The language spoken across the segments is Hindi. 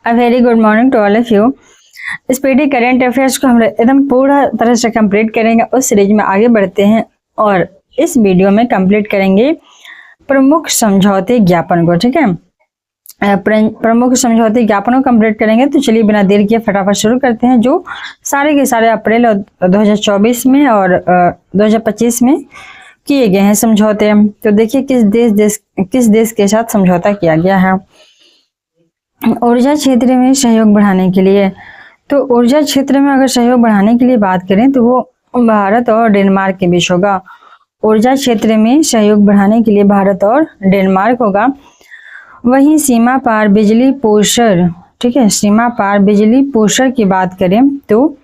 A very good morning to all of you. Speedy current affairs को हम एकदम पूरा तरह से कंप्लीट करेंगे। उस सीरीज में आगे बढ़ते हैं और इस वीडियो में कंप्लीट करेंगे प्रमुख समझौते ज्ञापन को। ठीक है, प्रमुख समझौते ज्ञापन को कंप्लीट करेंगे। तो चलिए बिना देर किए फटाफट शुरू करते हैं। जो सारे के सारे अप्रैल 2024 में और 2025 में किए गए हैं समझौते। तो देखिए किस देश के साथ समझौता किया गया है। ऊर्जा क्षेत्र में सहयोग बढ़ाने के लिए, तो ऊर्जा क्षेत्र में अगर सहयोग बढ़ाने के लिए बात करें तो वो भारत और डेनमार्क के बीच होगा। ऊर्जा क्षेत्र में सहयोग बढ़ाने के लिए भारत और डेनमार्क होगा। वहीं सीमा पार बिजली पोषण, ठीक है, सीमा पार बिजली पोषण की बात करें तो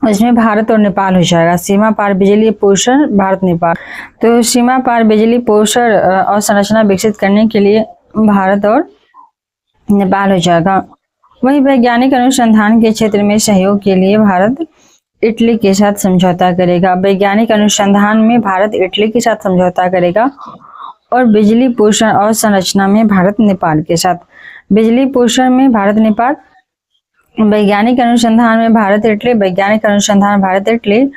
इसमें भारत और नेपाल हो जाएगा। सीमा पार बिजली पोषण भारत नेपाल, तो सीमा पार बिजली पोषण और संरचना विकसित करने के लिए भारत और नेपाल हो जाएगा। वहीं वैज्ञानिक अनुसंधान के क्षेत्र में सहयोग के लिए भारत इटली के साथ समझौता करेगा। वैज्ञानिक अनुसंधान में भारत इटली के साथ समझौता करेगा और बिजली पोषण और संरचना में भारत नेपाल के साथ। बिजली पोषण में भारत नेपाल, वैज्ञानिक अनुसंधान में भारत इटली, वैज्ञानिक अनुसंधान भारत इटली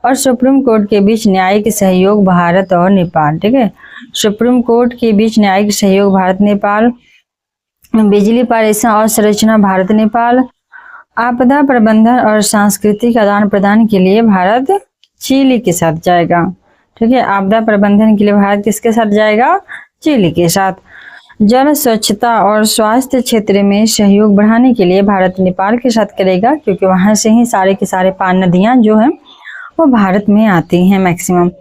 और सुप्रीम कोर्ट के बीच न्यायिक सहयोग भारत और नेपाल। ठीक है, सुप्रीम कोर्ट के बीच न्यायिक सहयोग भारत नेपाल। बिजली पारेषण और संरचना भारत नेपाल। आपदा प्रबंधन और सांस्कृतिक आदान प्रदान के लिए भारत चिली के साथ जाएगा। ठीक है, आपदा प्रबंधन के लिए भारत किसके साथ जाएगा? चिली के साथ। जल स्वच्छता और स्वास्थ्य क्षेत्र में सहयोग बढ़ाने के लिए भारत नेपाल के साथ करेगा, क्योंकि वहां से ही सारे के सारे पान नदियां जो हैं वो भारत में आती हैं मैक्सिमम।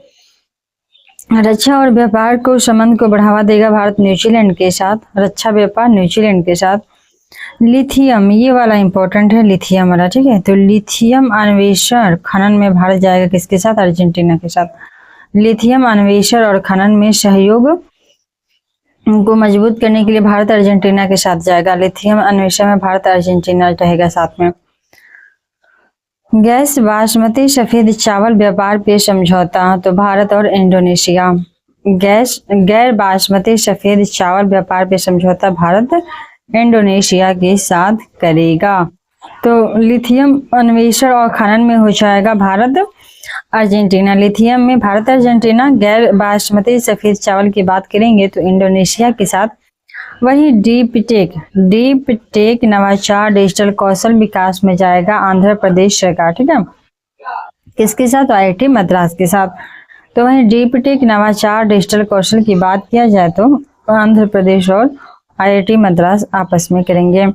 रक्षा और व्यापार को संबंध को बढ़ावा देगा भारत न्यूजीलैंड के साथ। रक्षा व्यापार न्यूजीलैंड के साथ। लिथियम, ये वाला इंपॉर्टेंट है, लिथियम वाला। ठीक है, तो लिथियम अन्वेषण खनन में भारत जाएगा किसके साथ? अर्जेंटीना के साथ। लिथियम अन्वेषण और खनन में सहयोग को मजबूत करने के लिए भारत अर्जेंटीना के साथ जाएगा। लिथियम अन्वेषण में भारत अर्जेंटीना रहेगा साथ में। गैस बासमती सफेद चावल व्यापार पे समझौता, तो भारत और इंडोनेशिया। गैर बासमती सफेद चावल व्यापार पे समझौता भारत इंडोनेशिया के साथ करेगा। तो लिथियम अन्वेषण और खनन में हो जाएगा भारत अर्जेंटीना। लिथियम में भारत अर्जेंटीना। गैर बासमती सफेद चावल की बात करेंगे तो इंडोनेशिया के साथ। वही डीप टेक नवाचार डिजिटल कौशल विकास में जाएगा आंध्र प्रदेश सरकार। ठीक है, किसके साथ? IIT मद्रास के साथ। तो वही डीप टेक नवाचार डिजिटल कौशल की बात किया जाए तो आंध्र प्रदेश और IIT मद्रास आपस में करेंगे।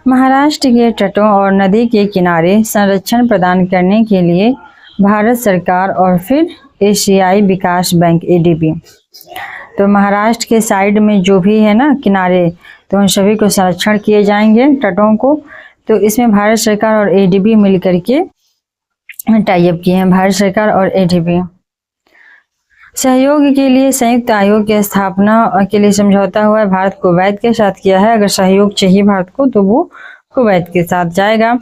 महाराष्ट्र के तटों और नदी के किनारे संरक्षण प्रदान करने के लिए भारत सरकार और फिर एशियाई विकास बैंक ADB। तो महाराष्ट्र के साइड में जो भी है ना किनारे, तो उन सभी को संरक्षण किए जाएंगे तटों को। तो इसमें भारत सरकार और ADB मिलकर के टाई अप किए हैं, भारत सरकार और ADB। सहयोग के लिए संयुक्त आयोग की स्थापना के लिए समझौता हुआ है, भारत कुवैत के साथ किया है। अगर सहयोग चाहिए भारत को तो वो कुवैत के साथ जाएगा।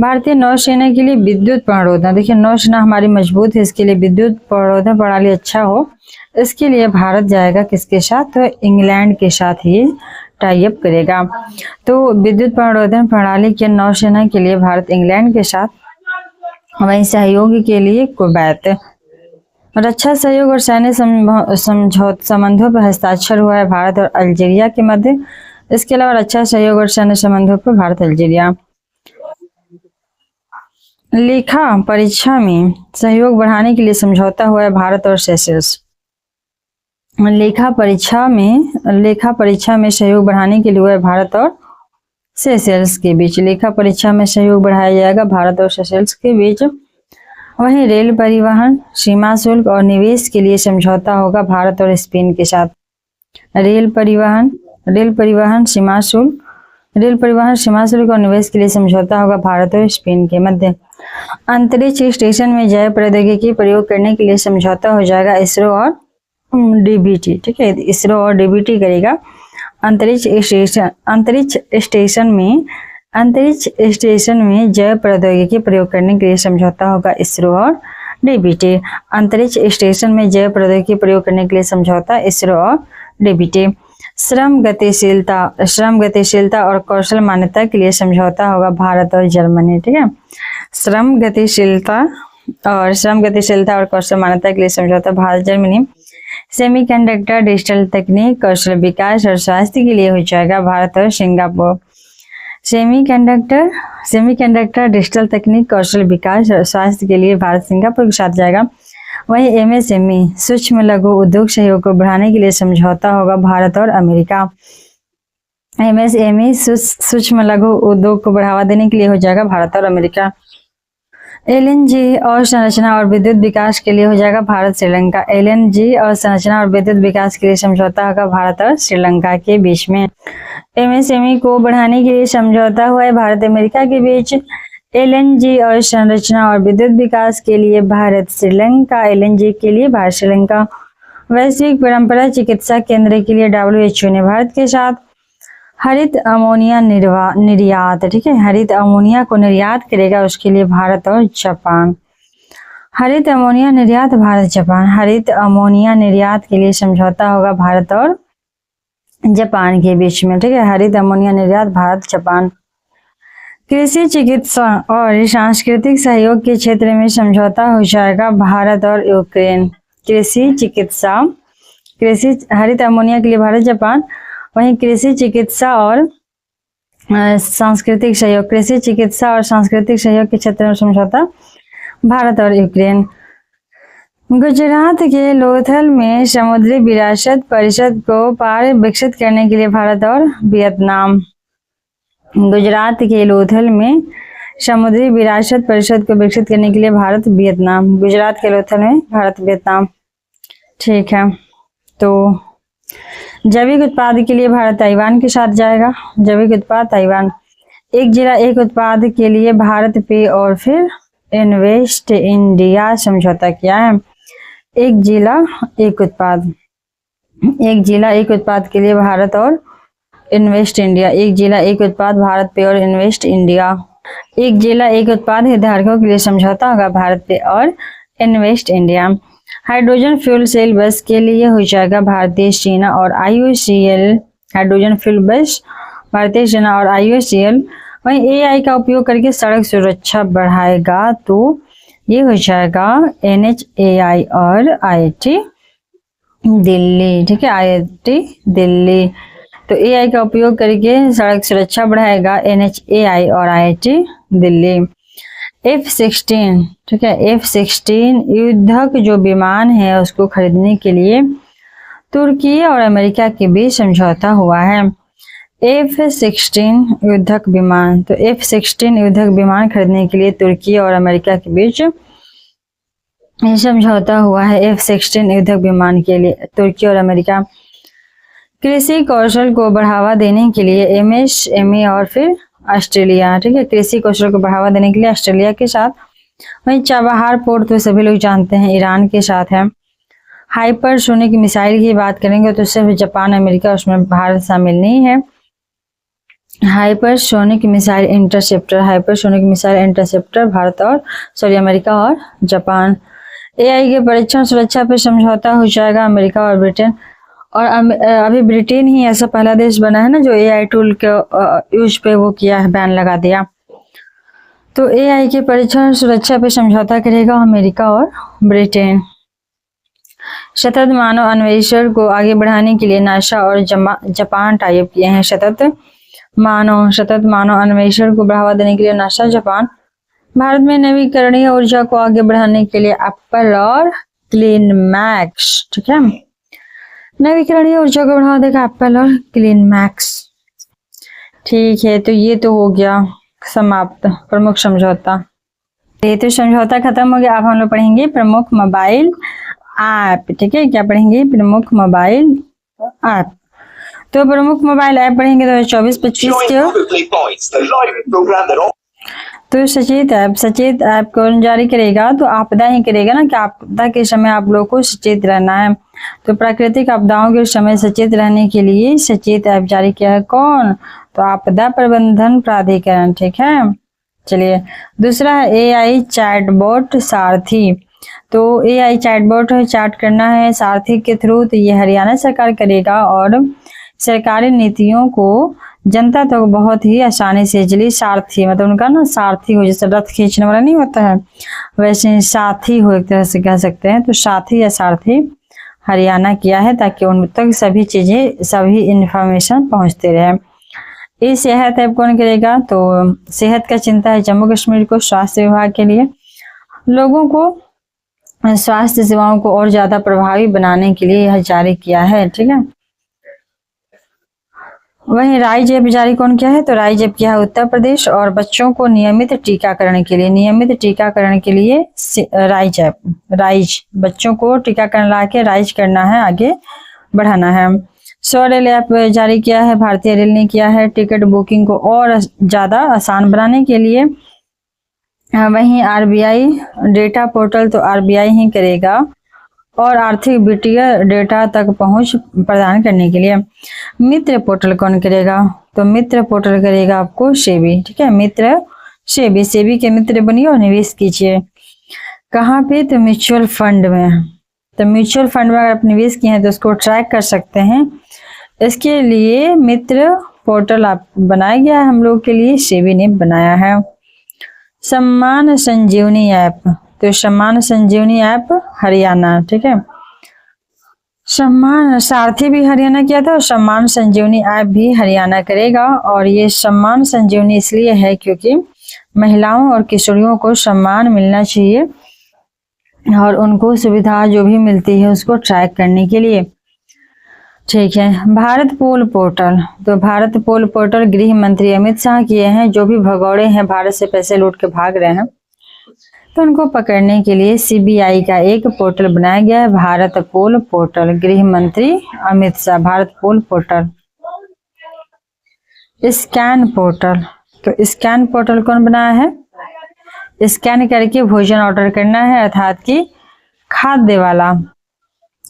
भारतीय नौसेना के लिए विद्युत प्रणोदन, देखिए नौसेना हमारी मजबूत है, इसके लिए विद्युत प्रणोदन प्रणाली अच्छा हो, इसके लिए भारत जाएगा किसके साथ? तो इंग्लैंड के साथ ही टाई अप करेगा। तो विद्युत प्रणोदन प्रणाली के नौसेना के लिए भारत इंग्लैंड के साथ। वहीं सहयोग के लिए कुवैत। रक्षा सहयोग और सैन्य संबंधों पर हस्ताक्षर हुआ है भारत और अल्जीरिया के मध्य। इसके अलावा रक्षा सहयोग और सैन्य संबंधों पर भारत अल्जीरिया। लेखा परीक्षा में सहयोग बढ़ाने के लिए समझौता हुआ है भारत और सेशेल्स। लेखा परीक्षा में सहयोग बढ़ाने के लिए हुआ है भारत और सेशेल्स के बीच। लेखा परीक्षा में सहयोग बढ़ाया जाएगा भारत और सेशेल्स के बीच। वहीं रेल परिवहन, सीमा शुल्क और निवेश के लिए समझौता होगा भारत और स्पेन के साथ। रेल परिवहन सीमा शुल्क और निवेश के लिए समझौता होगा भारत और स्पेन के मध्य। अंतरिक्ष स्टेशन में जैव प्रौद्योगिकी प्रयोग करने के लिए समझौता हो जाएगा इसरो और DBT। ठीक है, इसरो और DBT करेगा। अंतरिक्ष स्टेशन में जैव प्रौद्योगिकी प्रयोग करने के लिए समझौता होगा इसरो और DBT। अंतरिक्ष स्टेशन में जैव प्रौद्योगिकी प्रयोग करने के लिए समझौता इसरो और DBT। श्रम गतिशीलता और कौशल मान्यता के लिए समझौता होगा भारत और जर्मनी। ठीक है, श्रम गतिशीलता और कौशल मान्यता के लिए समझौता भारत जर्मनी। सेमीकंडक्टर, डिजिटल तकनीक, कौशल विकास और स्वास्थ्य के लिए हो जाएगा भारत और सिंगापुर। सेमीकंडक्टर, डिजिटल तकनीक, कौशल विकास और स्वास्थ्य के लिए भारत सिंगापुर के साथ जाएगा। वहीं एमएसएमई, सूक्ष्म लघु उद्योग सहयोग को बढ़ाने के लिए समझौता होगा भारत और अमेरिका। एमएसएमई, सूक्ष्म लघु उद्योग को बढ़ावा देने के लिए हो जाएगा भारत और अमेरिका। एलएनजी और संरचना और विद्युत विकास के लिए हो जाएगा भारत श्रीलंका। एलएनजी और संरचना और विद्युत विकास के लिए समझौता होगा भारत और श्रीलंका के बीच में। एमएसएमई को बढ़ाने के लिए समझौता हुआ है भारत अमेरिका के बीच। एलएनजी और संरचना और विद्युत विकास के लिए भारत श्रीलंका। एलएनजी के लिए भारत श्रीलंका। वैश्विक परंपरा चिकित्सा केंद्र के लिए WHO ने भारत के साथ हरित अमोनिया निर्यात, ठीक है, हरित अमोनिया को निर्यात करेगा, उसके लिए भारत और जापान। हरित अमोनिया निर्यात भारत जापान। हरित अमोनिया निर्यात के लिए समझौता होगा भारत और जापान के बीच में। ठीक है, हरित अमोनिया निर्यात भारत जापान। कृषि, चिकित्सा और सांस्कृतिक सहयोग के क्षेत्र में समझौता हो जाएगा भारत और यूक्रेन। हरित अमोनिया के लिए भारत जापान। वहीं कृषि, चिकित्सा और सांस्कृतिक सहयोग के क्षेत्र में समझौता भारत और यूक्रेन। गुजरात के लोथल में समुद्री विरासत परिषद को विकसित करने के लिए भारत और वियतनाम। गुजरात के लोथल में समुद्री विरासत परिषद को विकसित करने के लिए भारत वियतनाम। गुजरात के लोथल में भारत वियतनाम। ठीक है, तो जैविक उत्पाद के लिए भारत ताइवान के साथ जाएगा। जैविक उत्पाद ताइवान। एक जिला एक उत्पाद के लिए भारत पे और फिर इन्वेस्ट इंडिया समझौता किया है। एक जिला एक उत्पाद के लिए भारत और इन्वेस्ट इंडिया। एक जिला एक उत्पाद भारत पे और इन्वेस्ट इंडिया। एक जिला एक उत्पाद हितधारकों के लिए समझौता होगा भारत पे और invest India. Hydrogen fuel cell bus के लिए हो जाएगा भारतीय सेना और IOCL। हाइड्रोजन फ्यूल बस भारतीय सेना और IOCL। वहीं AI का उपयोग करके सड़क सुरक्षा बढ़ाएगा, तो ये हो जाएगा NHAI और IIT दिल्ली। ठीक है, IIT दिल्ली। तो AI का उपयोग करके सड़क सुरक्षा बढ़ाएगा NHAI और IIT दिल्ली। F-16, ठीक है, F-16 युद्धक जो विमान है उसको खरीदने के लिए तुर्की और अमेरिका के बीच समझौता हुआ है। F-16 युद्धक विमान, तो F-16 युद्धक विमान खरीदने के लिए तुर्की और अमेरिका के बीच समझौता हुआ है। F-16 युद्धक विमान के लिए तुर्की और अमेरिका। कृषि कौशल को बढ़ावा देने के लिए MSME और फिर ऑस्ट्रेलिया। ठीक है, कृषि कौशल को बढ़ावा देने के लिए ऑस्ट्रेलिया के साथ। वहीं चाबहार पोर्ट तो सभी लोग जानते हैं ईरान के साथ है। हाइपरसोनिक मिसाइल की बात करेंगे तो सिर्फ जापान, अमेरिका, उसमें भारत शामिल नहीं है। हाइपरसोनिक मिसाइल इंटरसेप्टर भारत और अमेरिका और जापान। AI के परीक्षण सुरक्षा पर समझौता हो जाएगा अमेरिका और ब्रिटेन। और अभी ब्रिटेन ही ऐसा पहला देश बना है ना जो AI टूल के यूज पे वो किया है, बैन लगा दिया। तो AI के परीक्षण सुरक्षा पे समझौता करेगा अमेरिका और ब्रिटेन। सतत मानव अन्वेषण को आगे बढ़ाने के लिए नासा और जापान टाई अप किए हैं। सतत मानव अन्वेषण को बढ़ावा देने के लिए नासा, जापान। भारत में नवीकरणीय ऊर्जा को आगे बढ़ाने के लिए एप्पल और क्लीनमैक्स। ठीक है, नवीकरणीय ऊर्जा को बढ़ावा देगा एप्पल और क्लीनमैक्स। ठीक है, तो ये तो हो गया समाप्त प्रमुख समझौता। ये तो समझौता खत्म हो गया। अब हम लोग पढ़ेंगे प्रमुख मोबाइल ऐप। ठीक है, क्या पढ़ेंगे? प्रमुख मोबाइल ऐप। तो प्रमुख मोबाइल ऐप पढ़ेंगे 2024-25 के। तो सचेत ऐप कौन जारी करेगा? तो आपदा ही करेगा ना, कि आपदा के समय आप लोग को सचेत रहना है। तो प्राकृतिक आपदाओं के समय सचेत रहने के लिए सचेत ऐप जारी किया है कौन? तो आपदा प्रबंधन प्राधिकरण। ठीक है, चलिए दूसरा है AI चैटबॉट सारथी। तो AI चैटबॉट चैट करना है सारथी के थ्रू, तो ये हरियाणा सरकार करेगा। और सरकारी नीतियों को जनता तक बहुत ही आसानी से, इसलिए सारथी मतलब उनका ना सारथी हो, जैसे रथ खींचने वाला नहीं होता है वैसे साथी हो, एक तरह से कह सकते हैं। तो साथी या सारथी हरियाणा किया है ताकि उन तक सभी चीजें, सभी इंफॉर्मेशन पहुंचते रहे। ये सेहत ऐप कौन करेगा? तो सेहत का चिंता है जम्मू कश्मीर को स्वास्थ्य विभाग के लिए, लोगों को स्वास्थ्य सेवाओं को और ज्यादा प्रभावी बनाने के लिए यह जारी किया है। ठीक है, वहीं राइज ऐप जारी कौन किया है? तो राइज ऐप किया है उत्तर प्रदेश, और बच्चों को नियमित टीकाकरण के लिए राइज ऐप, राइज बच्चों को टीकाकरण ला के राइज करना है, आगे बढ़ाना है। सौ रेल ऐप जारी किया है भारतीय रेल ने किया है टिकट बुकिंग को और ज्यादा आसान बनाने के लिए। वहीं आरबीआई डेटा पोर्टल तो आरबीआई ही करेगा, और आर्थिक वित्तीय डेटा तक पहुंच प्रदान करने के लिए। मित्र पोर्टल कौन करेगा? तो मित्र पोर्टल करेगा आपको सेबी। ठीक है, मित्र सेबी के मित्र बनिए और निवेश कीजिए। कहाँ पे? तो म्यूचुअल फंड में। तो म्यूचुअल फंड में अगर आप निवेश किए हैं तो उसको ट्रैक कर सकते हैं। इसके लिए मित्र पोर्टल आप बनाया गया है हम लोग के लिए, सेबी ने बनाया है। सम्मान संजीवनी ऐप, तो सम्मान संजीवनी ऐप हरियाणा। ठीक है, सम्मान सारथी भी हरियाणा किया था और सम्मान संजीवनी ऐप भी हरियाणा करेगा। और ये सम्मान संजीवनी इसलिए है क्योंकि महिलाओं और किशोरियों को सम्मान मिलना चाहिए और उनको सुविधा जो भी मिलती है उसको ट्रैक करने के लिए। ठीक है, भारत पोल पोर्टल, तो भारत पोल पोर्टल गृह मंत्री अमित शाह किए हैं। जो भी भगौड़े हैं भारत से पैसे लूट के भाग रहे हैं तो उनको पकड़ने के लिए सीबीआई का एक पोर्टल बनाया गया है, भारत पोल पोर्टल, गृह मंत्री अमित शाह। भारत पोल पोर्टल। स्कैन पोर्टल, तो स्कैन पोर्टल कौन बनाया है? स्कैन करके भोजन ऑर्डर करना है, अर्थात कि खाद्य वाला।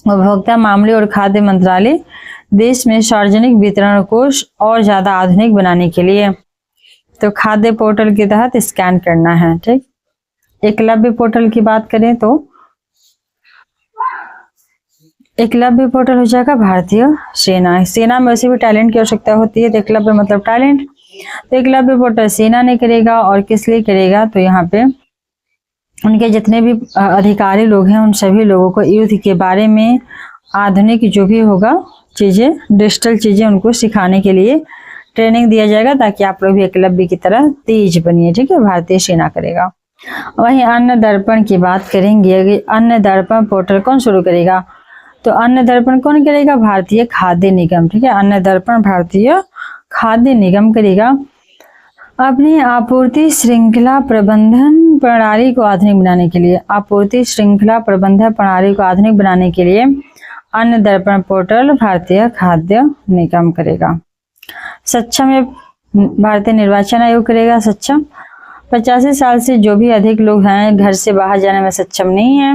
उपभोक्ता मामले और खाद्य मंत्रालय देश में सार्वजनिक वितरण को और ज्यादा आधुनिक बनाने के लिए, तो खाद्य पोर्टल के तहत स्कैन करना है। ठीक, एकलव्य पोर्टल की बात करें तो एकलव्य पोर्टल हो जाएगा भारतीय सेना। सेना में वैसे भी टैलेंट की आवश्यकता होती है, तो एकलव्य मतलब टैलेंट। तो एकलव्य पोर्टल सेना ने करेगा, और किस लिए करेगा? तो यहाँ पे उनके जितने भी अधिकारी लोग हैं उन सभी लोगों को युद्ध के बारे में आधुनिक जो भी होगा चीजें, डिजिटल चीजें उनको सिखाने के लिए ट्रेनिंग दिया जाएगा ताकि आप लोग भी एकलव्य की तरह तेज बनिए। ठीक है, भारतीय सेना करेगा। वहीं अन्न दर्पण की बात करेंगे, अन्न दर्पण पोर्टल कौन शुरू करेगा? तो अन्न दर्पण कौन करेगा? भारतीय खाद्य निगम। ठीक है, अन्न दर्पण भारतीय खाद्य निगम करेगा। अपनी आपूर्ति श्रृंखला प्रबंधन प्रणाली को आधुनिक बनाने के लिए, आपूर्ति श्रृंखला प्रबंधन प्रणाली को आधुनिक बनाने के लिए अन्न दर्पण पोर्टल भारतीय खाद्य निगम करेगा। सक्षम भारतीय निर्वाचन आयोग करेगा। सक्षम 85 साल से जो भी अधिक लोग हैं घर से बाहर जाने में सक्षम नहीं है,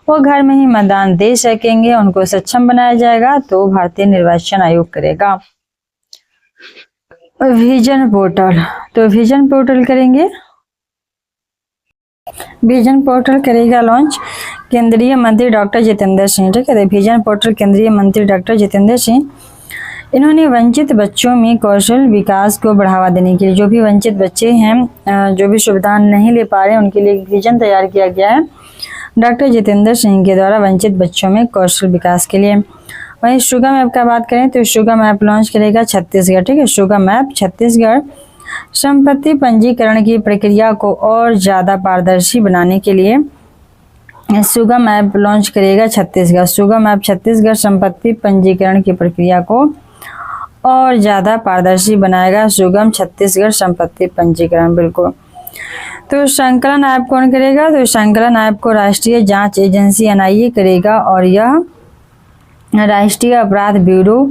वो घर में ही मतदान दे सकेंगे, उनको सक्षम बनाया जाएगा, तो भारतीय निर्वाचन आयोग करेगा। विजन पोर्टल, तो विजन पोर्टल करेंगे, विजन पोर्टल करेगा लॉन्च केंद्रीय मंत्री डॉक्टर जितेंद्र सिंह। ठीक है, विजन पोर्टल केंद्रीय मंत्री डॉक्टर जितेंद्र सिंह, इन्होंने वंचित बच्चों में कौशल विकास को बढ़ावा देने के लिए, जो भी वंचित बच्चे हैं जो भी सुविधा नहीं ले पा रहे हैं उनके लिए एक विजन तैयार किया गया है डॉक्टर जितेंद्र सिंह के द्वारा, वंचित बच्चों में कौशल विकास के लिए। वहीं सुगम ऐप का बात करें तो सुगम ऐप लॉन्च करेगा छत्तीसगढ़। ठीक है, सुगम ऐप छत्तीसगढ़ संपत्ति पंजीकरण की प्रक्रिया को और ज्यादा पारदर्शी बनाने के लिए सुगम ऐप लॉन्च करेगा छत्तीसगढ़। सुगम ऐप छत्तीसगढ़ संपत्ति पंजीकरण की प्रक्रिया को और ज्यादा पारदर्शी बनाएगा। सुगम छत्तीसगढ़ संपत्ति पंजीकरण, बिल्कुल। तो संकलन ऐप कौन करेगा? तो संकलन ऐप को राष्ट्रीय जांच एजेंसी एनआईए करेगा, और यह राष्ट्रीय अपराध ब्यूरो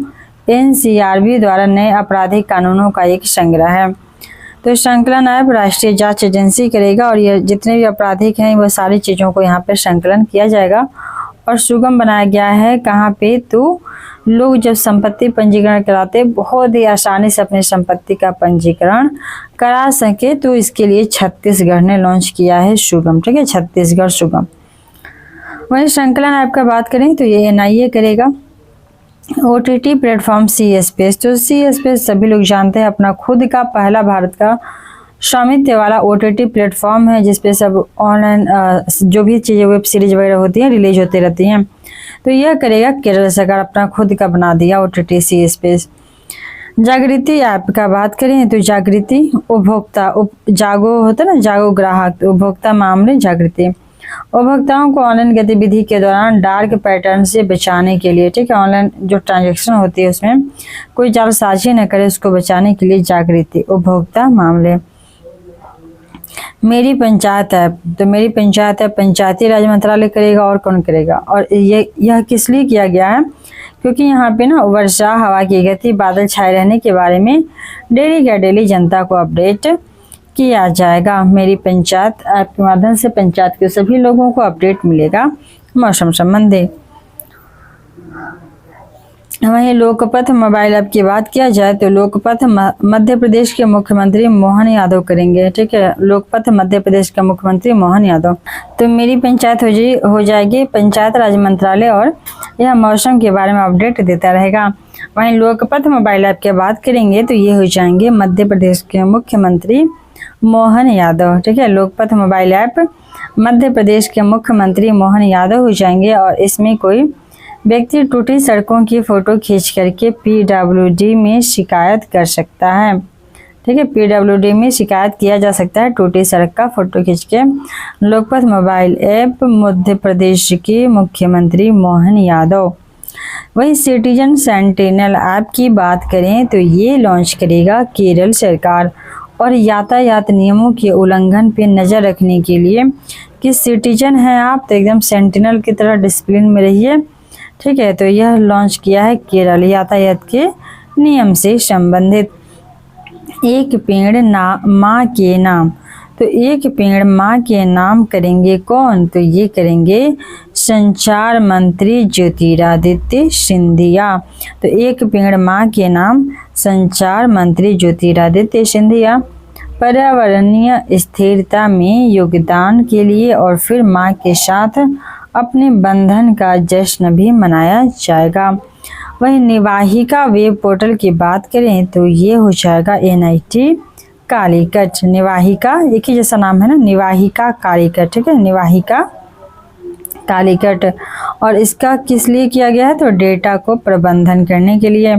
एनसीआरबी द्वारा नए आपराधिक कानूनों का एक संग्रह है। तो संकलन ऐप राष्ट्रीय जांच एजेंसी करेगा, और ये जितने भी आपराधिक हैं वो सारी चीज़ों को यहाँ पे संकलन किया जाएगा और सुगम बनाया गया है। कहाँ पे? तो लोग जब संपत्ति पंजीकरण कराते बहुत ही आसानी से अपनी संपत्ति का पंजीकरण करा सके, तो इसके लिए छत्तीसगढ़ ने लॉन्च किया है सुगम। ठीक है, छत्तीसगढ़ सुगम। वहीं संकलन ऐप का बात करें तो ये एनआईए करेगा। OTT प्लेटफॉर्म सी स्पेस। तो सी स्पेस सभी लोग जानते हैं अपना खुद का पहला भारत का स्वामित्व वाला OTT प्लेटफॉर्म है, जिसपे सब ऑनलाइन जो भी चीज़ें वेब सीरीज वगैरह होती हैं रिलीज होती रहती हैं। तो यह करेगा केरल सरकार, अपना खुद का बना दिया OTT सी स्पेस। जागृति ऐप का बात करें तो जागृति उपभोक्ता जागो होता है ना, जागो ग्राहक, उपभोक्ता मामले जागृति उपभोक्ताओं को ऑनलाइन गतिविधि के दौरान डार्क पैटर्न से बचाने के लिए, ठीक है, ऑनलाइन जो ट्रांजैक्शन होती है उसमें कोई जालसाजी न करे, उसको बचाने के लिए जागृति उपभोक्ता मामले। मेरी पंचायत ऐप, तो मेरी पंचायत ऐप पंचायती राज मंत्रालय करेगा, और कौन करेगा। और यह किस लिए किया गया है, क्योंकि यहाँ पे ना वर्षा, हवा की गति, बादल छाए रहने के बारे में डेली जनता को अपडेट किया जाएगा। मेरी पंचायत ऐप के माध्यम से पंचायत के सभी लोगों को अपडेट मिलेगा मौसम संबंधी। वहीं लोकपथ मोबाइल ऐप की बात किया जाए तो लोकपथ मध्य प्रदेश के मुख्यमंत्री मोहन यादव करेंगे, ठीक है, लोकपथ मध्य प्रदेश के मुख्यमंत्री मोहन यादव। तो मेरी पंचायत हो जाएगी पंचायत राज मंत्रालय, और यह मौसम के बारे में अपडेट देता रहेगा। वहीं लोकपथ मोबाइल ऐप की बात करेंगे तो ये हो जाएंगे मध्य प्रदेश के मुख्यमंत्री मोहन यादव, ठीक है, लोकपथ मोबाइल ऐप मध्य प्रदेश के मुख्यमंत्री मोहन यादव हो जाएंगे। और इसमें कोई व्यक्ति टूटी सड़कों की फोटो खींच करके PWD में शिकायत कर सकता है, ठीक है, PWD में शिकायत किया जा सकता है टूटी सड़क का फोटो खींच के। लोकपथ मोबाइल ऐप मध्य प्रदेश के मुख्यमंत्री मोहन यादव। वही सिटीजन सेंटिनल ऐप की बात करें तो ये लॉन्च करेगा केरल सरकार, और यातायात नियमों के उल्लंघन पे नज़र रखने के लिए कि सिटीजन हैं आप तो एकदम सेंटिनल की तरह डिसिप्लिन में रहिए, ठीक है। तो यह लॉन्च किया है केरल, यातायात के नियम से संबंधित। एक पेड़ माँ के नाम, तो एक पेड़ माँ के नाम करेंगे कौन, तो ये करेंगे संचार मंत्री ज्योतिरादित्य सिंधिया। तो एक पेड़ माँ के नाम संचार मंत्री ज्योतिरादित्य सिंधिया। पर्यावरणीय स्थिरता में योगदान के लिए और फिर माँ के साथ अपने बंधन का जश्न भी मनाया जाएगा। वहीं निवाहिका वेब पोर्टल की बात करें तो ये हो जाएगा NIT कालीकट। निवाहिका एक ही जैसा नाम है ना, निवाहिका कालीकट, ठीक है, निवाहिका कालीकट। और इसका किस लिए किया गया है, तो डेटा को प्रबंधन करने के लिए,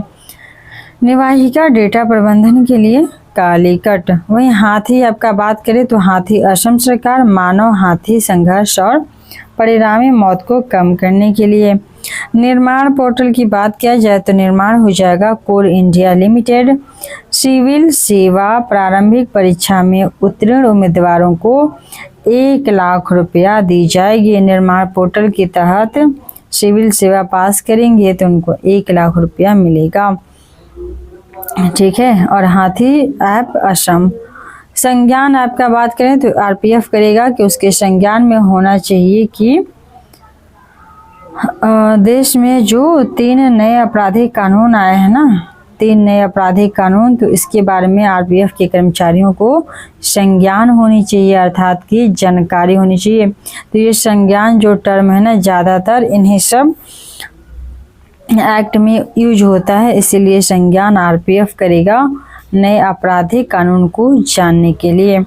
निवाहिका डेटा प्रबंधन के लिए कालीकट। वहीं हाथी आपका बात करें तो हाथी असम सरकार मानव हाथी संघर्ष और परिणामी मौत को कम करने के लिए। निर्माण पोर्टल की बात किया जाए तो निर्माण हो जाएगा कोल इंडिया लिमिटेड। सिविल सेवा प्रारंभिक परीक्षा में उत्तीर्ण उम्मीदवारों को 1 लाख रुपया दी जाएगी। निर्माण पोर्टल के तहत सिविल सेवा पास करेंगे तो उनको 1 लाख रुपया मिलेगा, ठीक है। और हाथी ऐप असम। संज्ञान ऐप का बात करें तो RPF करेगा कि उसके संज्ञान में होना चाहिए कि देश में जो 3 नए आपराधिक कानून आए हैं ना, 3 नए आपराधिक कानून, तो इसके बारे में RPF के कर्मचारियों को संज्ञान होनी चाहिए, अर्थात की जानकारी होनी चाहिए। तो ये संज्ञान जो टर्म है ना, ज़्यादातर इन्हीं सब एक्ट में यूज होता है, इसीलिए संज्ञान RPF करेगा नए आपराधिक कानून को जानने के लिए।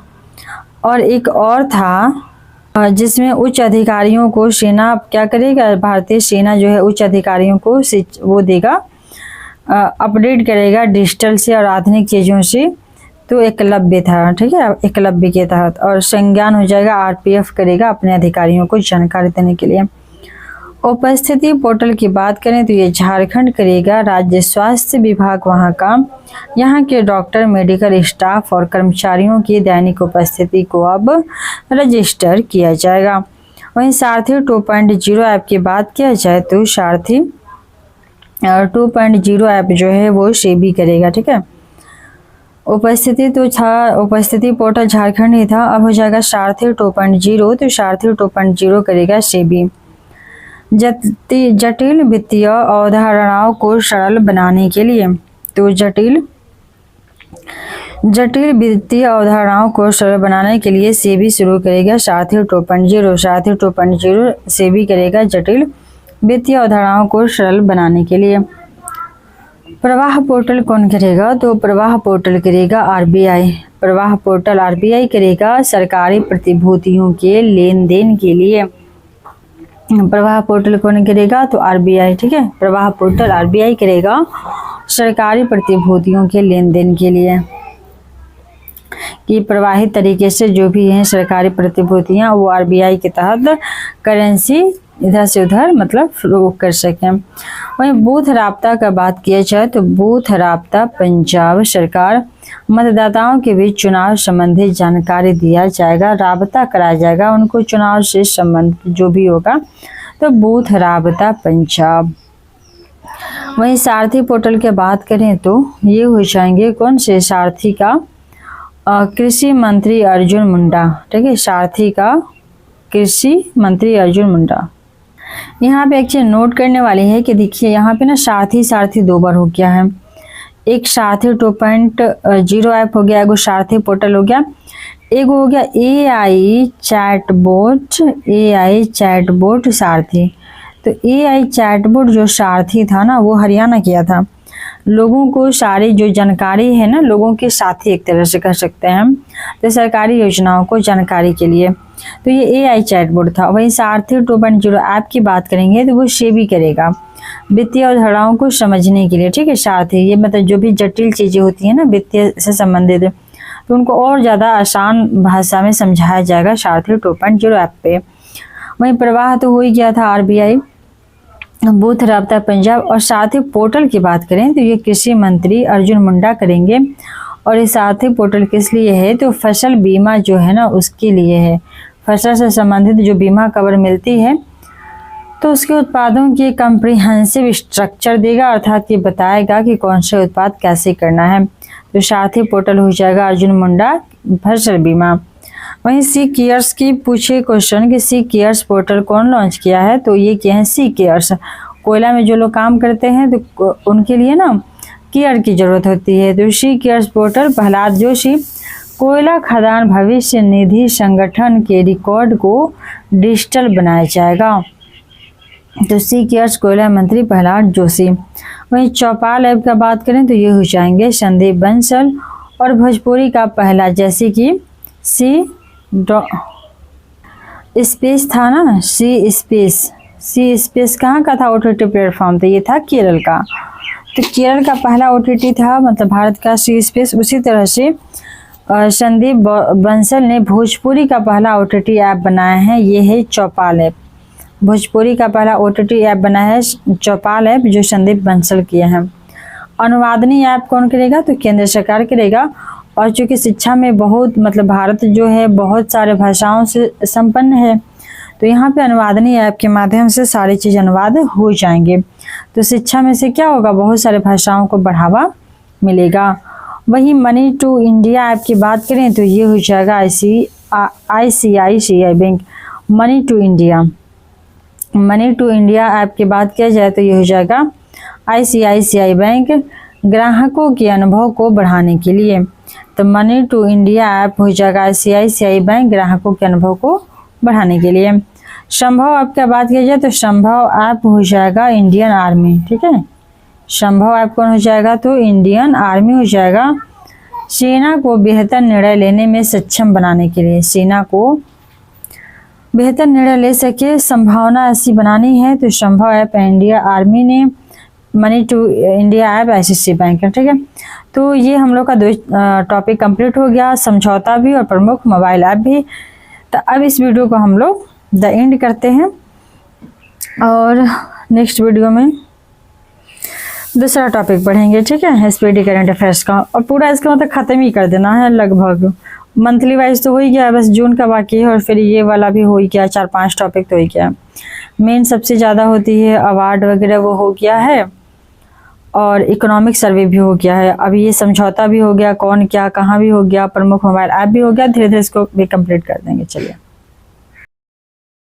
और एक और था जिसमें उच्च अधिकारियों को सेना क्या करेगा, भारतीय सेना जो है उच्च अधिकारियों को वो देगा, अपडेट करेगा डिजिटल से और आधुनिक चीज़ों से। तो एकलव्य था, ठीक है, एकलव्य के तहत। और संज्ञान हो जाएगा RPF करेगा अपने अधिकारियों को जानकारी देने के लिए। उपस्थिति पोर्टल की बात करें तो ये झारखंड करेगा, राज्य स्वास्थ्य विभाग वहाँ का। यहाँ के डॉक्टर, मेडिकल स्टाफ और कर्मचारियों की दैनिक उपस्थिति को अब रजिस्टर किया जाएगा। वहीं सारथी 2.0 ऐप की बात किया जाए तो सारथी 2.0 ऐप जो है वो सेबी करेगा, ठीक है। उपस्थिति तो था, उपस्थिति पोर्टल झारखंड ही था, अब हो जाएगा सारथी 2.0। तो सारथी 2.0 करेगा सेबी। जटिल वित्तीय अवधारणाओं को सरल बनाने के लिए, तो जटिल वित्तीय अवधारणाओं को सरल बनाने के लिए सेबी शुरू करेगा सारथी 2.0। सारथी 2.0 सेबी करेगा जटिल वित्तीय अवधारणाओं को सरल बनाने के लिए। प्रवाह पोर्टल कौन करेगा? तो प्रवाह पोर्टल करेगा आरबीआई। प्रवाह पोर्टल आरबीआई करेगा सरकारी प्रतिभूतियों के लेन देन के लिए। प्रवाह पोर्टल कौन करेगा? तो आरबीआई, ठीक है। प्रवाह पोर्टल आरबीआई करेगा सरकारी प्रतिभूतियों के लेन देन के लिए, कि प्रवाहित तरीके से जो भी हैं सरकारी प्रतिभूतियां वो आरबीआई के तहत करेंसी इधर से उधर मतलब फ्लो कर सकें। वहीं बूथ राब्ता का बात किया जाए तो बूथ राब्ता पंजाब सरकार मतदाताओं के बीच चुनाव संबंधी जानकारी दिया जाएगा, राब्ता कराया जाएगा उनको चुनाव से संबंधित जो भी होगा, तो बूथ राब्ता पंजाब। वहीं सारथी पोर्टल की बात करें तो ये हो जाएंगे कौन से? सारथी का कृषि मंत्री अर्जुन मुंडा, ठीक है। सारथी का कृषि मंत्री अर्जुन मुंडा। यहाँ पे एक चीज नोट करने वाली है कि देखिए यहाँ पे ना सारथी दो बार हो गया है। एक सारथी 2.0 ऐप हो गया, एगो सारथी पोर्टल हो गया, एक हो गया एआई चैटबोट सारथी। तो एआई चैटबोट जो सारथी था ना वो हरियाणा किया था, लोगों को सारी जो जानकारी है ना, लोगों के साथी एक तरह से कह सकते हैं हम, तो सरकारी योजनाओं को जानकारी के लिए, तो ये एआई चैटबोट था। वहीं सारथी 2.0 ऐप की बात करेंगे तो वो सेबी करेगा वित्तीय अवधारणाओं को समझने के लिए, ठीक है। सारथी ये मतलब जो भी जटिल चीजें होती है ना वित्तीय से संबंधित, तो उनको और ज़्यादा आसान भाषा में समझाया जाएगा सारथी 2.0 ऐप पे। वहीं प्रवाह तो हो ही गया था आरबीआई, बूथ राब्ता पंजाब। और सारथी पोर्टल की बात करें तो ये कृषि मंत्री अर्जुन मुंडा करेंगे। और ये सारथी पोर्टल किस लिए है? तो फसल बीमा जो है ना उसके लिए है, फसल से संबंधित जो बीमा कवर मिलती है तो उसके उत्पादों की कम्प्रिहेंसिव स्ट्रक्चर देगा, अर्थात ये बताएगा कि कौन से उत्पाद कैसे करना है। तो सारथी पोर्टल हो जाएगा अर्जुन मुंडा फसल बीमा। वहीं सी केयर्स की पूछे क्वेश्चन कि सी केयर्स पोर्टल कौन लॉन्च किया है? तो ये क्या है? सी केयर्स। कोयला में जो लोग काम करते हैं तो उनके लिए ना केयर की जरूरत होती है, तो सी केयर्स पोर्टल प्रहलाद जोशी कोयला खदान भविष्य निधि संगठन के रिकॉर्ड को डिजिटल बनाया जाएगा। तो सी केयर्स कोयला मंत्री प्रहलाद जोशी। वहीं चौपाल ऐप का बात करें तो ये हो जाएंगे संदीप बंसल। और भोजपुरी का पहला जैसे कि सी स्पेस था ना, सी स्पेस कहाँ का था? ओटीटी प्लेटफॉर्म, तो ये था केरल का। तो केरल का पहला ओटीटी था मतलब भारत का सी स्पेस। उसी तरह से संदीप बंसल ने भोजपुरी का पहला ओटीटी ऐप बनाया है, ये है चौपाल ऐप। भोजपुरी का पहला ओटीटी ऐप बना है चौपाल ऐप जो संदीप बंसल किए हैं। अनुवादनी ऐप कौन करेगा? तो केंद्र सरकार करेगा। और चूँकि शिक्षा में बहुत मतलब भारत जो है बहुत सारे भाषाओं से संपन्न है, तो यहाँ पे अनुवादनी ऐप के माध्यम से सारी चीज़ अनुवाद हो जाएंगे, तो शिक्षा में से क्या होगा? बहुत सारे भाषाओं को बढ़ावा मिलेगा। वही मनी टू इंडिया ऐप की बात करें तो ये हो जाएगा ICICI bank. Money to India app की बात किया जाए तो ये हो जाएगा ICICI बैंक ग्राहकों के अनुभव को बढ़ाने के लिए। तो मनी टू इंडिया ऐप हो जाएगा ICICI बैंक ग्राहकों के अनुभव को बढ़ाने के लिए। संभव ऐप की बात की जाए तो संभव ऐप हो जाएगा इंडियन आर्मी, ठीक है। संभव ऐप कौन हो जाएगा? तो इंडियन आर्मी हो जाएगा। सेना को बेहतर निर्णय लेने में सक्षम बनाने के लिए, सेना को बेहतर निर्णय ले सके संभावना ऐसी बनानी है, तो संभव ऐप इंडिया आर्मी ने। Money to India app ICICI bank है, ठीक है। तो ये हम लोग का दो टॉपिक कंप्लीट हो गया, समझौता भी और प्रमुख मोबाइल ऐप भी। तो अब इस वीडियो को हम लोग द एंड करते हैं और नेक्स्ट वीडियो में दूसरा टॉपिक पढ़ेंगे, ठीक है, SPD करंट अफेयर्स का। और पूरा इसका मतलब ख़त्म ही कर देना है, लगभग मंथली वाइज तो हो ही गया, बस जून का बाकी है। और फिर ये वाला भी हो ही गया, 4-5 टॉपिक तो हो ही गया। मेन सबसे ज़्यादा होती है अवार्ड वगैरह वो हो गया है, और इकोनॉमिक सर्वे भी हो गया है। अब ये समझौता भी हो गया, कौन क्या कहाँ भी हो गया, प्रमुख मोबाइल ऐप भी हो गया। धीरे धीरे इसको भी कंप्लीट कर देंगे। चलिए।